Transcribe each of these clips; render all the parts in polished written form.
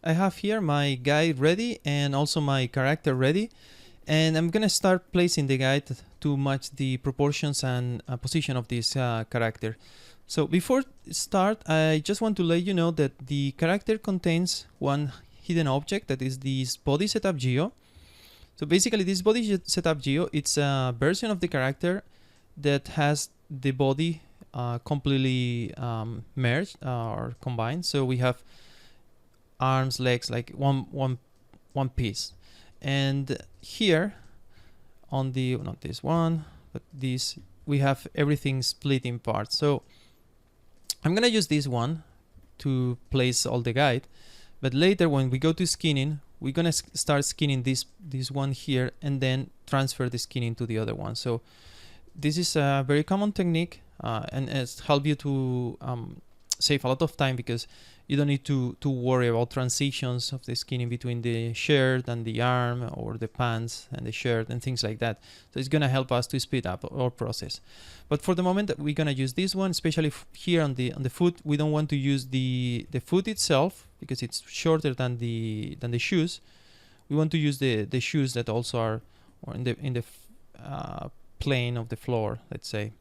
I have here my guide ready and also my character ready, and I'm gonna start placing the guide to match the proportions and position of this character. So before start, I just want to let you know that the character contains one hidden object, that is this body setup geo. So basically this body setup geo, it's a version of the character that has the body completely merged or combined. So we have arms, legs, like one piece. And here on the, not this one, but this, we have everything split in parts. So I'm gonna use this one to place all the guide, but later when we go to skinning, we're gonna start skinning this one here and then transfer the skinning to the other one. So this is a very common technique and it's help you to save a lot of time, because you don't need to worry about transitions of the skinning between the shirt and the arm, or the pants and the shirt and things like that. So it's gonna help us to speed up our process. But for the moment, we're gonna use this one, especially here on the foot. We don't want to use the foot itself because it's shorter than the shoes. We want to use the shoes that also are in the plane of the floor, let's say.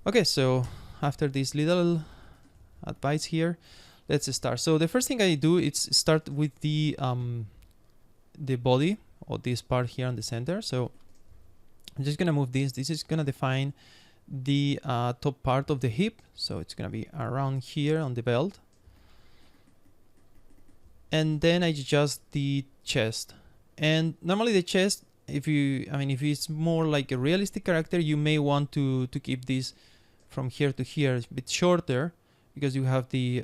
Okay, so after this little advice here, let's start. So the first thing I do is start with the body, or this part here on the center. So I'm just gonna move this. This is gonna define the top part of the hip. So it's gonna be around here on the belt. And then I adjust the chest. And normally the chest, if it's more like a realistic character, you may want to keep this from here to here a bit shorter, because you have the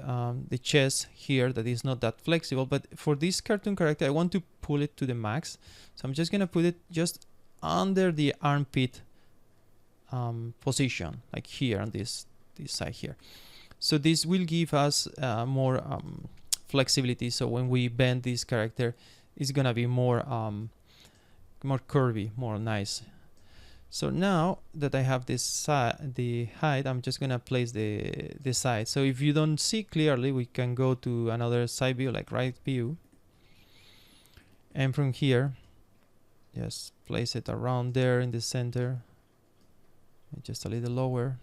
chest here that is not that flexible. But for this cartoon character, I want to pull it to the max. So I'm just gonna put it just under the armpit position, like here on this side here. So this will give us more flexibility. So when we bend this character, it's gonna be more curvy, more nice. So now that I have this side, the height, I'm just gonna place the side. So if you don't see clearly, we can go to another side view, like right view, and from here just place it around there in the center, just a little lower,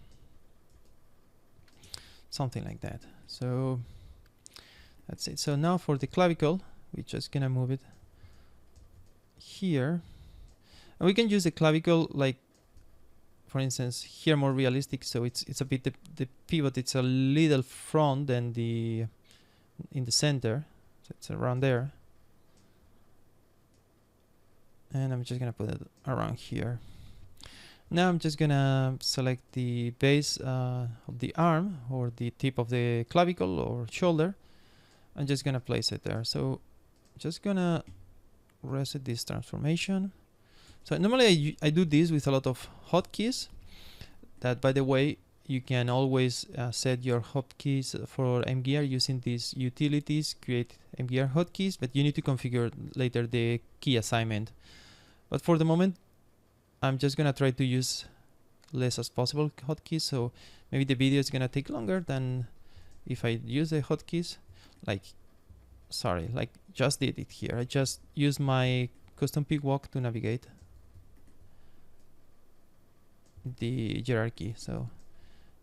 something like that. So that's it. So now for the clavicle, we're just gonna move it here. And we can use the clavicle, like for instance here, more realistic. So it's a bit, the pivot, it's a little front than in the center. So it's around there. And I'm just gonna put it around here. Now I'm just gonna select the base of the arm, or the tip of the clavicle or shoulder. I'm just gonna place it there. So just gonna reset this transformation. So normally I do this with a lot of hotkeys. That, by the way, you can always set your hotkeys for mGear using these utilities, create mGear hotkeys, but you need to configure later the key assignment. But for the moment, I'm just gonna try to use less as possible hotkeys. So maybe the video is gonna take longer than if I use the hotkeys. Like just did it here. I just used my custom pick walk to navigate the hierarchy. So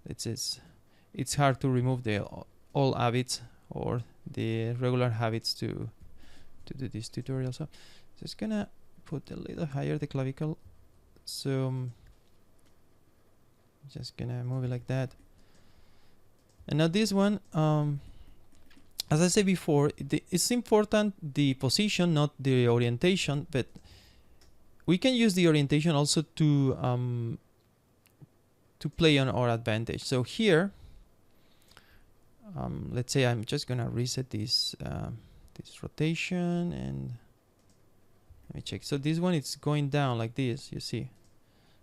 it's hard to remove the all habits or the regular habits to do this tutorial. So just gonna put a little higher the clavicle. So just gonna move it like that. And now this one, as I said before, it's important the position, not the orientation, but we can use the orientation also to play on our advantage. So here, let's say I'm just gonna reset this rotation, and let me check. So this one, it's going down like this, you see.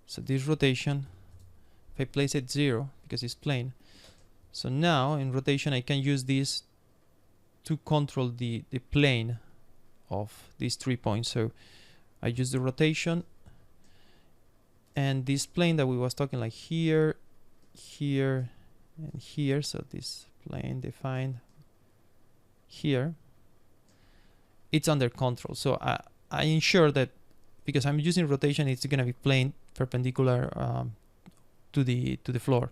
So this rotation, if I place it 0 because it's plane, so now in rotation I can use this to control the plane of these 3 points. So I use the rotation, and this plane that we was talking, like here, here, and here. So this plane defined here, it's under control. So I ensure that because I'm using rotation, it's going to be plane perpendicular to the floor.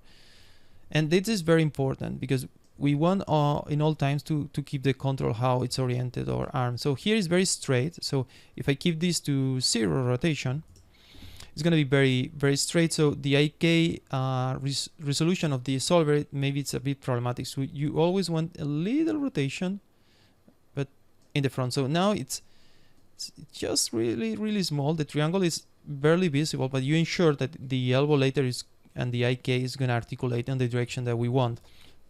And this is very important because we want in all times to keep the control how it's oriented or arm. So here is very straight. So if I keep this to 0 rotation, it's going to be very, very straight. So the IK resolution of the solver, maybe it's a bit problematic. So you always want a little rotation, but in the front. So now it's just really, really small. The triangle is barely visible, but you ensure that the elbow later is and the IK is going to articulate in the direction that we want.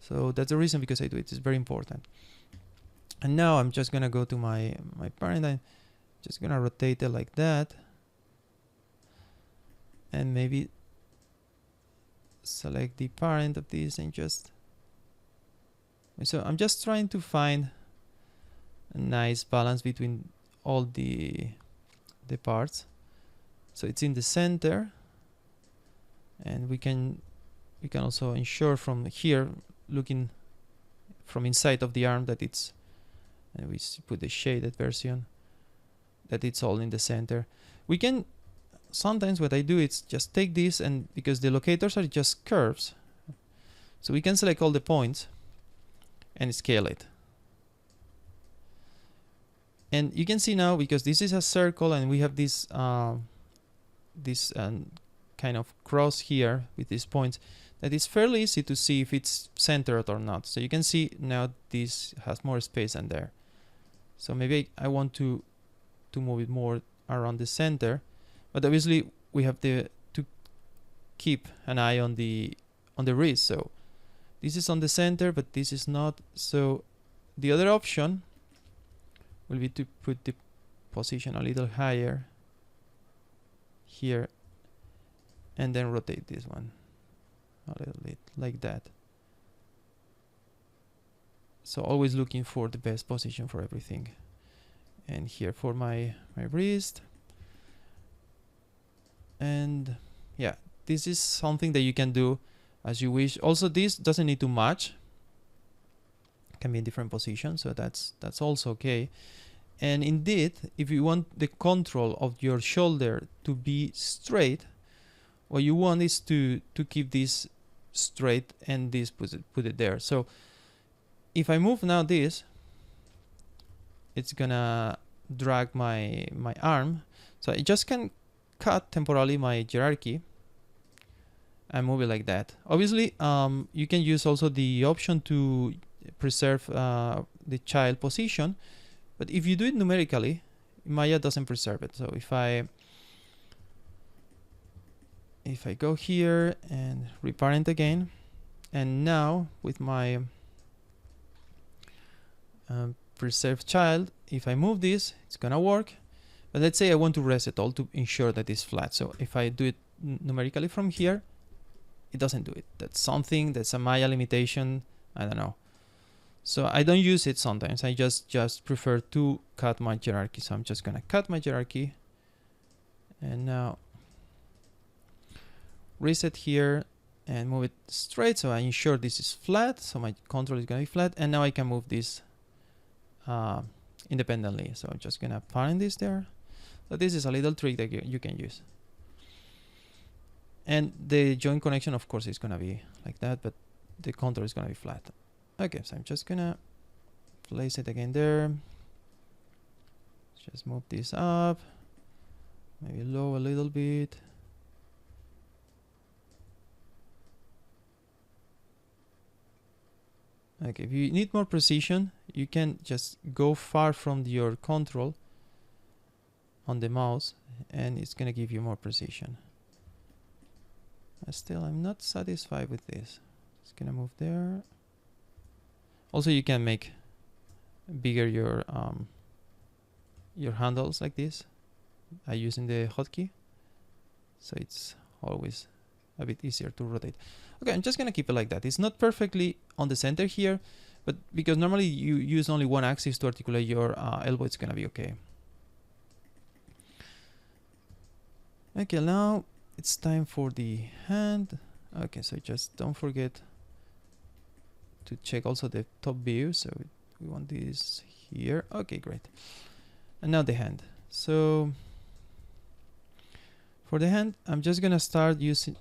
So that's the reason because I do it. It's very important. And now I'm just going to go to my parent. I'm just going to rotate it like that. And maybe select the parent of this and just... So I'm just trying to find a nice balance between all the parts. So it's in the center. And we can also ensure from here, looking from inside of the arm, that it's, and we put the shaded version, that it's all in the center. We can, sometimes what I do is just take this, and because the locators are just curves, so we can select all the points and scale it. And you can see now, because this is a circle and we have this kind of cross here with these points, that it's fairly easy to see if it's centered or not. So you can see now this has more space than there. So maybe I want to move it more around the center, but obviously we have to keep an eye on the wrist. So this is on the center, but this is not. So the other option will be to put the position a little higher here, and then rotate this one a little bit like that. So always looking for the best position for everything. And here for my wrist. And yeah, this is something that you can do as you wish. Also, this doesn't need to match. It can be in different positions, so that's also okay. And indeed, if you want the control of your shoulder to be straight, what you want is to keep this straight and this put it there. So if I move now this, it's gonna drag my arm. So I just can cut temporarily my hierarchy and move it like that. Obviously, you can use also the option to preserve the child position, but if you do it numerically, Maya doesn't preserve it. So if I go here and reparent again, and now with my preserve child, if I move this, it's gonna work. But let's say I want to reset all to ensure that it's flat. So if I do it numerically from here, it doesn't do it. That's something, that's a Maya limitation, I don't know. So I don't use it sometimes. I just prefer to cut my hierarchy. So I'm just gonna cut my hierarchy, and now reset here and move it straight. So I ensure this is flat. So my control is gonna be flat, and now I can move this independently. So I'm just gonna parent this there. So this is a little trick that you can use. And the joint connection, of course, is gonna be like that, but the contour is gonna be flat. Okay, so I'm just gonna place it again there. Just move this up, maybe low a little bit. Okay, if you need more precision, you can just go far from your control on the mouse, and it's gonna give you more precision. Still, I'm not satisfied with this. Just gonna move there. Also, you can make bigger your handles like this. I using the hotkey, so it's always a bit easier to rotate. Okay, I'm just gonna keep it like that. It's not perfectly on the center here, but because normally you use only one axis to articulate your elbow, it's gonna be okay. Okay, now it's time for the hand. Okay, so just don't forget to check also the top view. So we want this here. Okay, great. And now the hand. So for the hand, I'm just gonna start using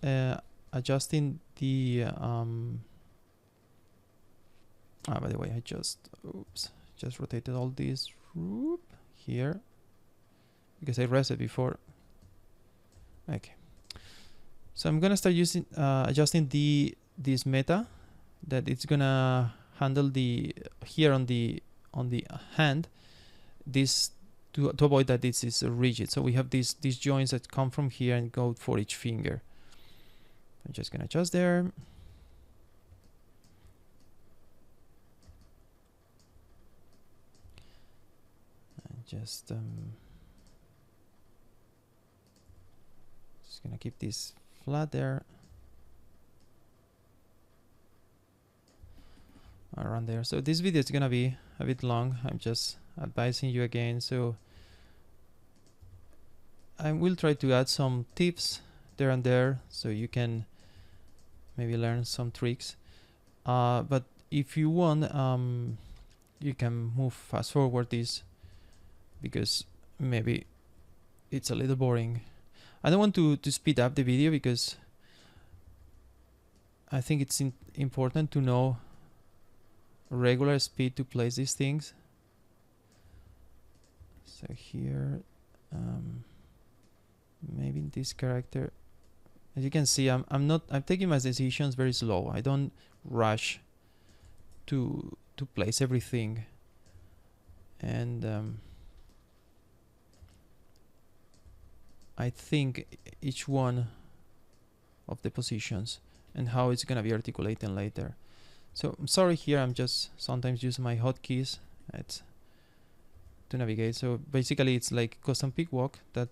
adjusting the by the way, I just rotated all these here because I rested before. Okay, so I'm gonna start using adjusting this meta that it's gonna handle the here on the hand, this to avoid that this is rigid. So we have these joints that come from here and go for each finger. I'm just gonna adjust there. Just gonna keep this flat there, around there. So this video is gonna be a bit long. I'm just advising you again. So I will try to add some tips there and there, so you can maybe learn some tricks. But if you want, you can move fast forward this, because maybe it's a little boring. I don't want to speed up the video because I think it's important to know regular speed to place these things. So here, maybe this character, as you can see, I'm taking my decisions very slow. I don't rush to place everything, and I think each one of the positions and how it's gonna be articulated later. So I'm sorry, here I'm just sometimes using my hotkeys to navigate. So basically it's like custom pick walk that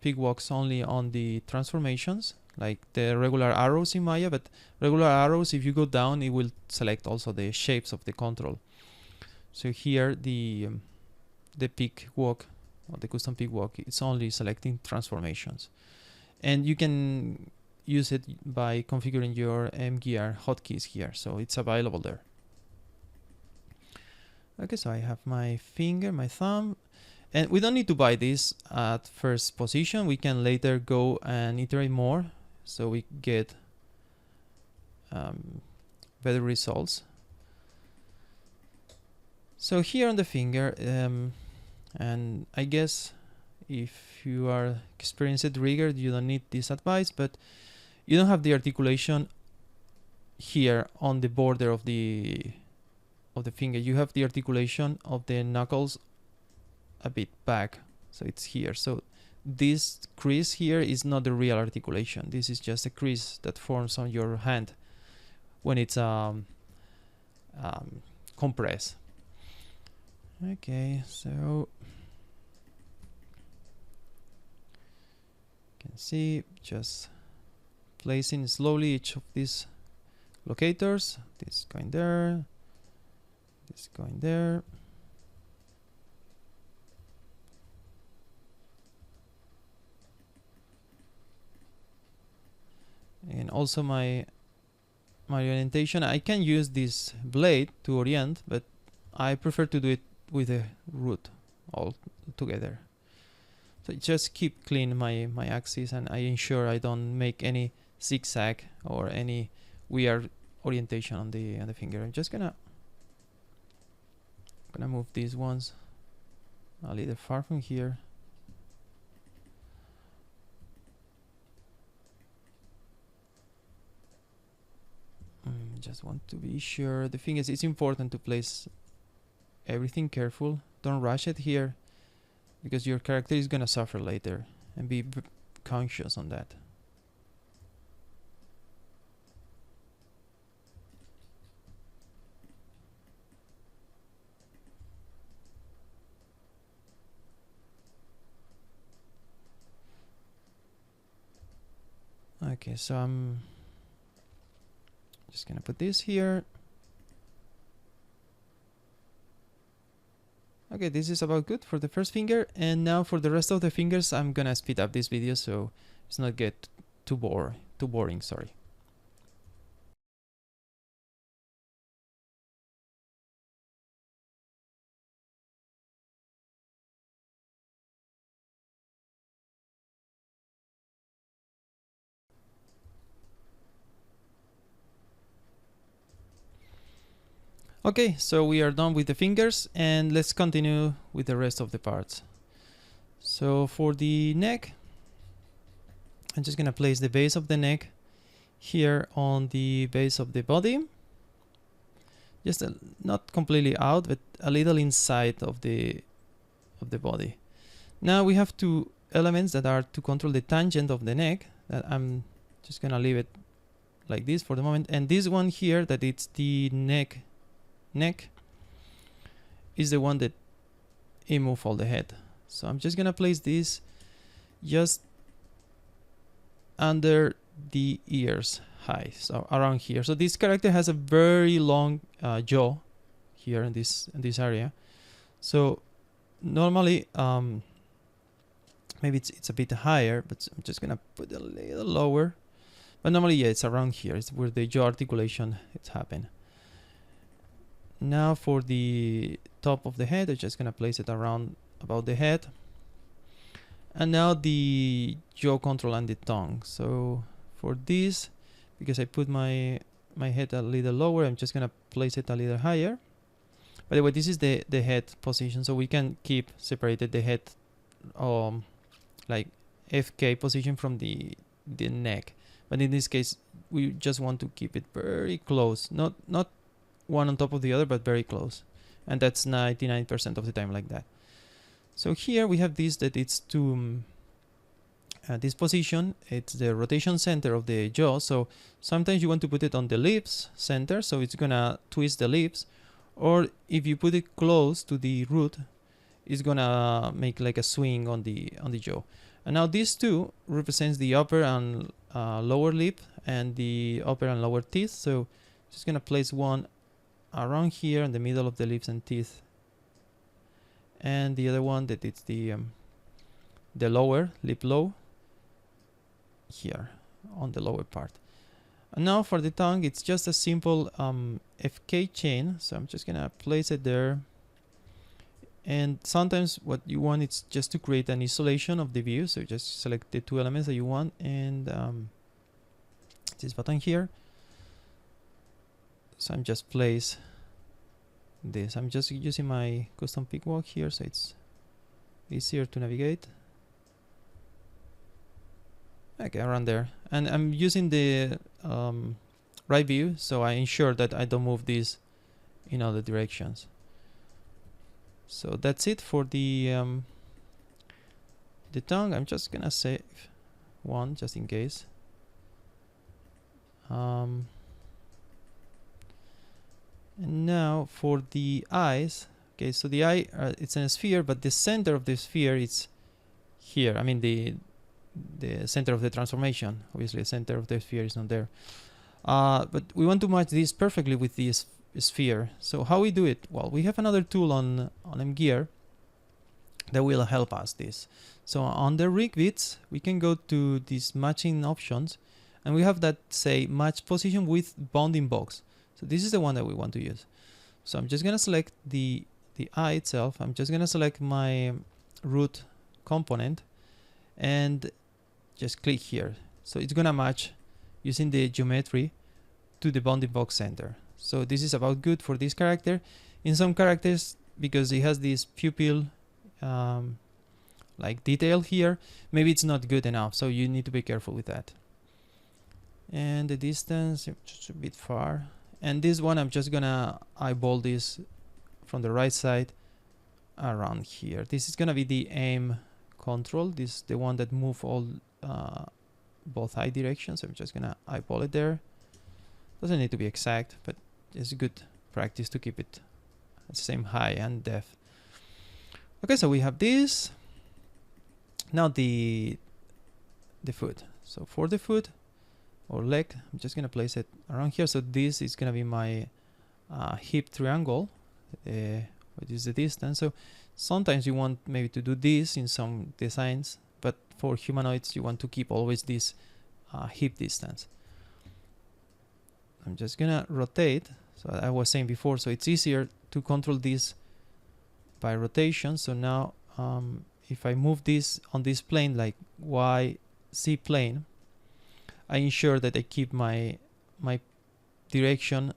pick walks only on the transformations, like the regular arrows in Maya, but regular arrows, if you go down, it will select also the shapes of the control. So here the pick walk, or the custom pick walk, it's only selecting transformations, and you can use it by configuring your mGear hotkeys here, so it's available there. Okay, so I have my finger, my thumb, and we don't need to buy this at first position. We can later go and iterate more, so we get better results. So here on the finger, and I guess if you are experienced rigger, you don't need this advice, but you don't have the articulation here on the border of the finger. You have the articulation of the knuckles a bit back, so it's here. So this crease here is not the real articulation. This is just a crease that forms on your hand when it's compressed. Okay, so you can see just placing slowly each of these locators. This going there, this going there. And also my orientation, I can use this blade to orient, but I prefer to do it with the root all together. So just keep clean my axis, and I ensure I don't make any zigzag or any weird orientation on the finger. I'm just gonna move these ones a little far from here. Just want to be sure. The thing is, it's important to place everything careful. Don't rush it here, because your character is gonna suffer later, and be conscious on that. Okay, so I'm just gonna put this here. Okay, this is about good for the first finger, and now for the rest of the fingers I'm gonna speed up this video so it's not get too boring, sorry. Okay, so we are done with the fingers, and let's continue with the rest of the parts. So for the neck, I'm just gonna place the base of the neck here on the base of the body, just not completely out, but a little inside of the body. Now we have two elements that are to control the tangent of the neck, that I'm just gonna leave it like this for the moment, and this one here, that it's the neck is the one that it move all the head. So I'm just gonna place this just under the ears high, so around here. So this character has a very long jaw here in this area. So normally maybe it's a bit higher, but I'm just gonna put it a little lower. But normally, yeah, it's around here. It's where the jaw articulation it's happen. Now for the top of the head, I'm just gonna place it around about the head. And now the jaw control and the tongue. So for this, because I put my head a little lower, I'm just gonna place it a little higher. By the way, this is the head position, so we can keep separated the head like FK position from the neck. But in this case, we just want to keep it very close, not one on top of the other, but very close. And that's 99% of the time like that. So here we have this, that it's to this position, it's the rotation center of the jaw. So sometimes you want to put it on the lips center, so it's gonna twist the lips, or if you put it close to the root, it's gonna make like a swing on the jaw. And now these two represents the upper and lower lip and the upper and lower teeth. So just gonna place one around here in the middle of the lips and teeth, and the other one that it's the lower lip low here on the lower part. And now for the tongue, it's just a simple FK chain. So I'm just gonna place it there. And sometimes what you want is just to create an isolation of the view. So just select the two elements that you want, and this button here. So I'm just place this. I'm just using my custom pick walk here, so it's easier to navigate. Okay, around there. And I'm using the right view, so I ensure that I don't move this in other directions. So that's it for the tongue. I'm just gonna save one just in case. And now for the eyes. Okay, so the eye, it's in a sphere, but the center of the sphere is here. I mean the center of the transformation. Obviously, the center of the sphere is not there. But we want to match this perfectly with this sphere. So how we do it? Well, we have another tool on mGear that will help us this. So on the rig bits, we can go to these matching options, and we have that say match position with bounding box. So this is the one that we want to use. So I'm just gonna select the eye itself. I'm just gonna select my root component and just click here. So it's gonna match using the geometry to the bounding box center. So this is about good for this character. In some characters, because it has this pupil like detail here, maybe it's not good enough, so you need to be careful with that. And the distance, just a bit far. And this one, I'm just gonna eyeball this from the right side around here. This is gonna be the aim control. This is the one that move all both eye directions. I'm just gonna eyeball it there. Doesn't need to be exact, but it's good practice to keep it at the same height and depth. Okay, so we have this. Now the foot. So for the foot or leg, I'm just gonna place it around here. So this is gonna be my hip triangle, which is the distance. So sometimes you want maybe to do this in some designs, but for humanoids you want to keep always this hip distance. I'm just gonna rotate. So I was saying before, so it's easier to control this by rotation. So now if I move this on this plane, like YZ plane, I ensure that I keep my direction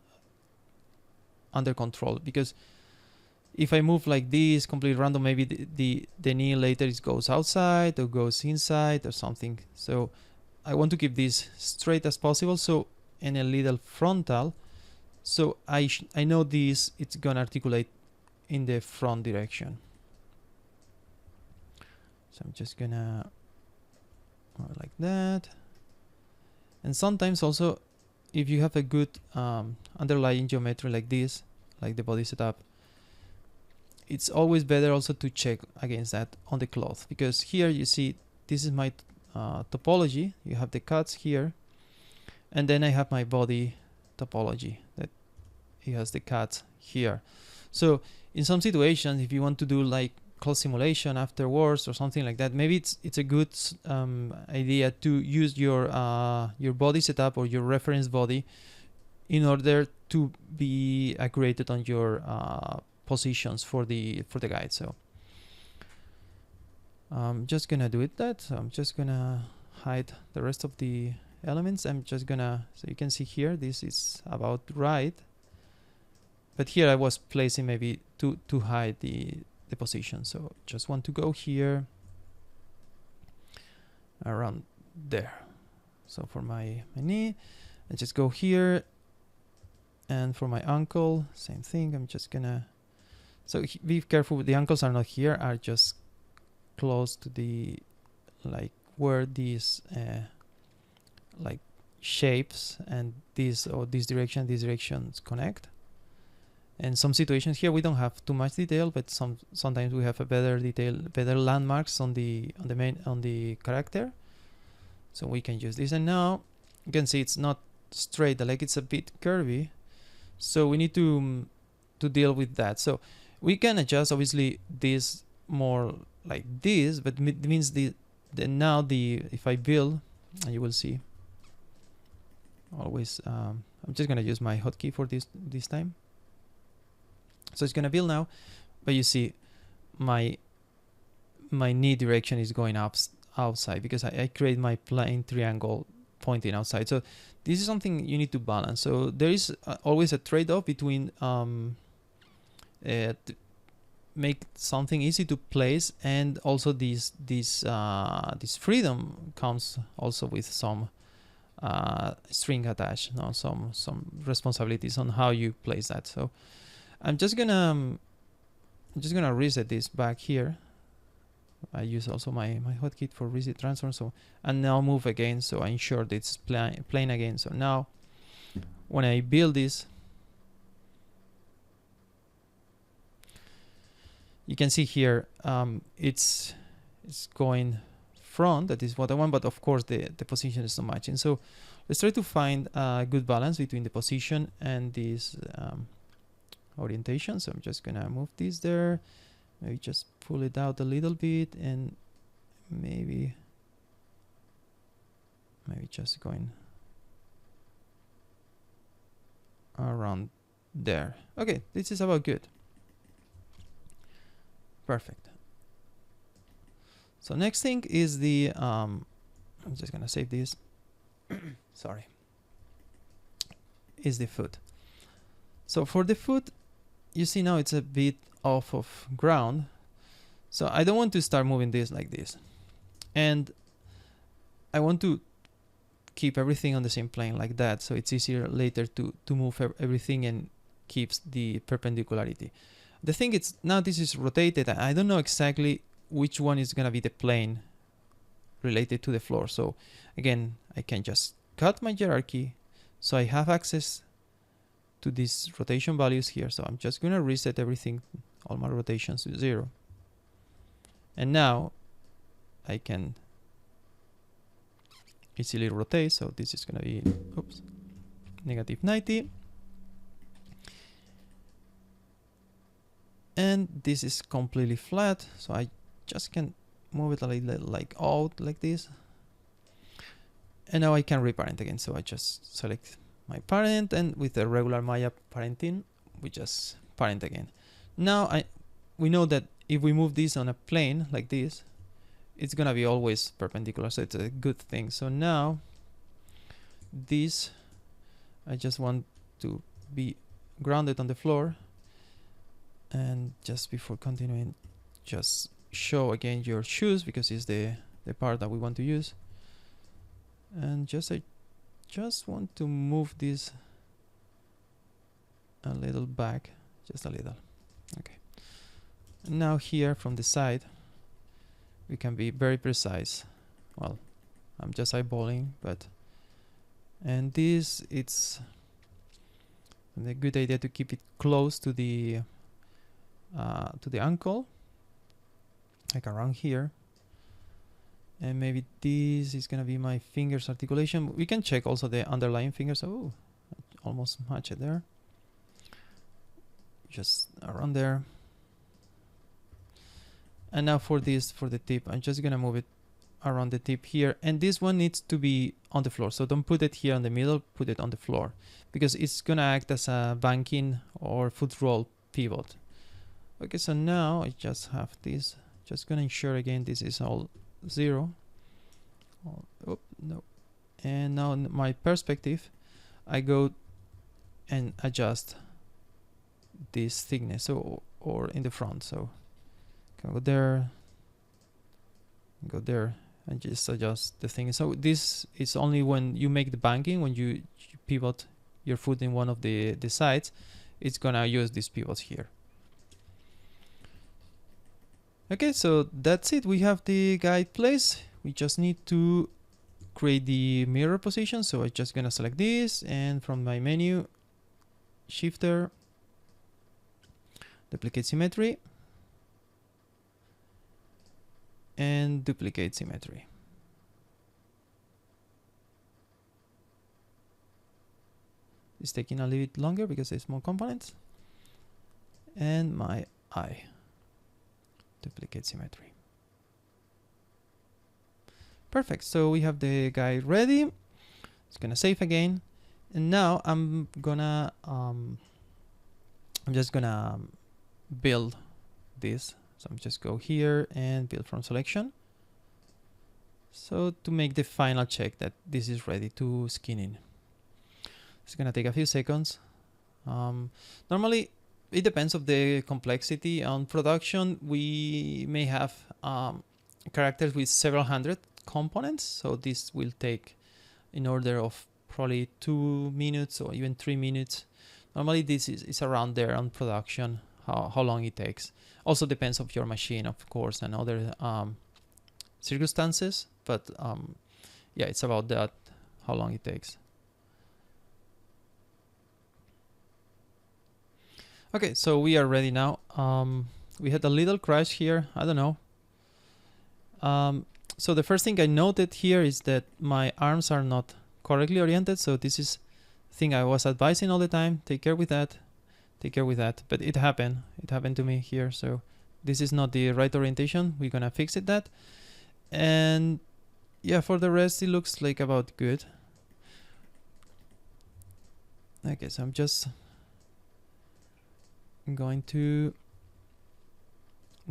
under control, because if I move like this, completely random, maybe the knee later it goes outside or goes inside or something. So I want to keep this straight as possible. So in a little frontal, so I know this, it's gonna articulate in the front direction. So I'm just gonna like that. And sometimes also, if you have a good underlying geometry like this, like the body setup, it's always better also to check against that on the cloth, because here you see this is my topology. You have the cuts here, and then I have my body topology that it has the cuts here. So in some situations, if you want to do like cloth simulation afterwards or something like that, maybe it's a good idea to use your body setup or your reference body in order to be accurate on your positions for the guide. So I'm just gonna do it that. So I'm just gonna hide the rest of the elements. I'm just gonna, so you can see here this is about right, but here I was placing maybe to hide the position. So just want to go here around there. So for my knee, I just go here, and for my ankle, same thing. I'm just gonna, so be careful, the ankles are not here, are just close to the, like where these like shapes and these or these directions connect. And some situations here we don't have too much detail, but sometimes we have a better detail, better landmarks on the character. So we can use this, and now you can see it's not straight, like it's a bit curvy. So we need to deal with that. So we can adjust obviously this more like this, but it means if I build, and you will see always I'm just gonna use my hotkey for this time. So it's gonna build now, but you see my knee direction is going outside because I create my plane triangle pointing outside. So this is something you need to balance. So there is always a trade-off between make something easy to place, and also this freedom comes also with some string attached, some responsibilities on how you place that. So I'm just gonna reset this back here. I use also my hotkey for reset transform. So, and now move again, so I ensure that it's plain again. So now when I build this, you can see here it's going front, that is what I want, but of course the position is not matching. So let's try to find a good balance between the position and this orientation. So I'm just gonna move this there, maybe just pull it out a little bit, and maybe just going around there. Okay, this is about good. Perfect. So next thing is the I'm just gonna save this. Sorry. Is the foot. So for the foot, you see now it's a bit off of ground. So I don't want to start moving this like this, and I want to keep everything on the same plane like that, so it's easier later to move everything and keeps the perpendicularity. The thing is, now this is rotated, I don't know exactly which one is gonna be the plane related to the floor. So again, I can just cut my hierarchy so I have access to these rotation values here. So I'm just gonna reset everything, all my rotations to 0. And now I can easily rotate. So this is gonna be, oops, -90. And this is completely flat, so I just can move it a little like out like this. And now I can reparent again. So I just select my parent, and with the regular Maya parenting, we just parent again. Now we know that if we move this on a plane like this, it's gonna be always perpendicular, so it's a good thing. So now this, I just want to be grounded on the floor. And just before continuing, just show again your shoes, because it's the part that we want to use. And I just want to move this a little back, just a little. Okay. And now here from the side, we can be very precise. Well, I'm just eyeballing, but and this, it's a good idea to keep it close to the ankle, like around here. And maybe this is gonna be my fingers articulation. We can check also the underlying fingers. Oh, almost match it there. Just around there. And now for this, for the tip, I'm just gonna move it around the tip here. And this one needs to be on the floor. So don't put it here in the middle, put it on the floor, because it's gonna act as a banking or foot roll pivot. Okay, so now I just have this. Just gonna ensure again this is all 0. Oh, no. And now in my perspective, I go and adjust this thickness, so or in the front. So can go there, and just adjust the thing. So this is only when you make the banking, when you pivot your foot in one of the sides, it's gonna use these pivots here. Okay, so that's it. We have the guide placed. We just need to create the mirror position. So I'm just gonna select this, and from my menu, shifter, duplicate symmetry, and duplicate symmetry. It's taking a little bit longer because there's more components. And my eye, duplicate symmetry. Perfect. So we have the guide ready. It's gonna save again, and now I'm just gonna build this. So I'm just go here and build from selection. So to make the final check that this is ready to skin in. It's gonna take a few seconds. Normally, it depends of the complexity. On production, we may have characters with several hundred components, so this will take in order of probably 2 minutes or even 3 minutes. Normally this is around there on production, how long it takes. Also depends of your machine, of course, and other circumstances, but yeah, it's about that, how long it takes. Okay, so we are ready now. We had a little crash here, I don't know. So the first thing I noted here is that my arms are not correctly oriented. So this is the thing I was advising all the time. Take care with that. Take care with that. But it happened. It happened to me here. So this is not the right orientation. We're gonna fix it that. And yeah, for the rest, it looks like about good. Okay, so I'm just going to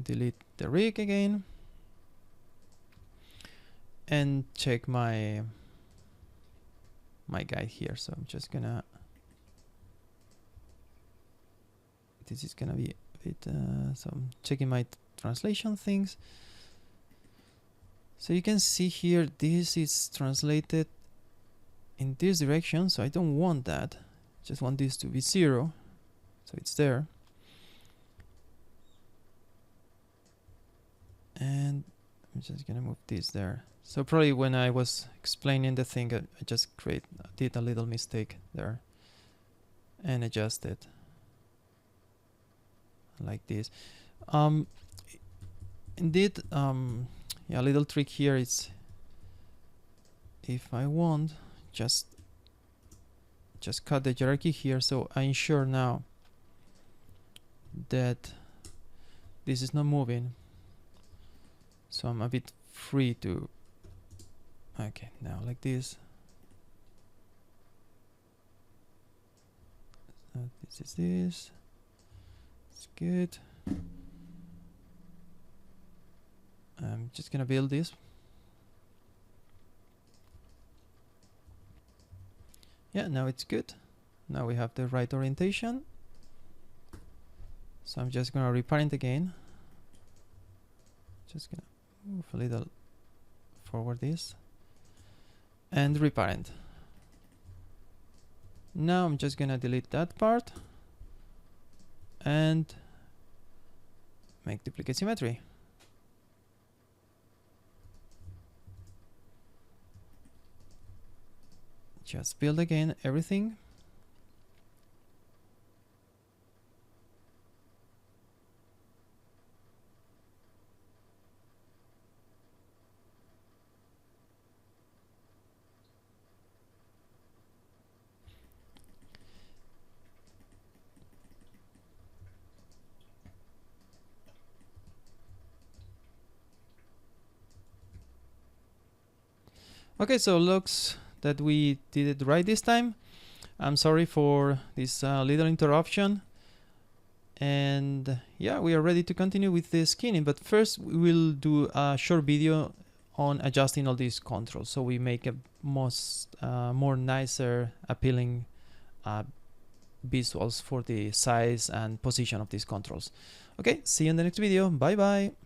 delete the rig again and check my guide here. So I'm just gonna, this is gonna be a bit, so I'm checking my translation things. So you can see here, this is translated in this direction, so I don't want that. Just want this to be 0, so it's there. And I'm just gonna move this there. So probably when I was explaining the thing, I just did a little mistake there and adjusted like this. Indeed, yeah, a little trick here is, if I want, just cut the hierarchy here, so I ensure now that this is not moving. So I'm a bit free to, okay, now like this. This is this. It's good. I'm just gonna build this. Yeah, now it's good. Now we have the right orientation. So I'm just gonna reparent again. Just gonna move a little forward this and reparent. Now I'm just gonna delete that part and make duplicate symmetry. Just build again everything. Okay, so looks that we did it right this time. I'm sorry for this little interruption. And yeah, we are ready to continue with the skinning, but first we will do a short video on adjusting all these controls so we make a more nicer, appealing visuals for the size and position of these controls. Okay, see you in the next video. Bye bye.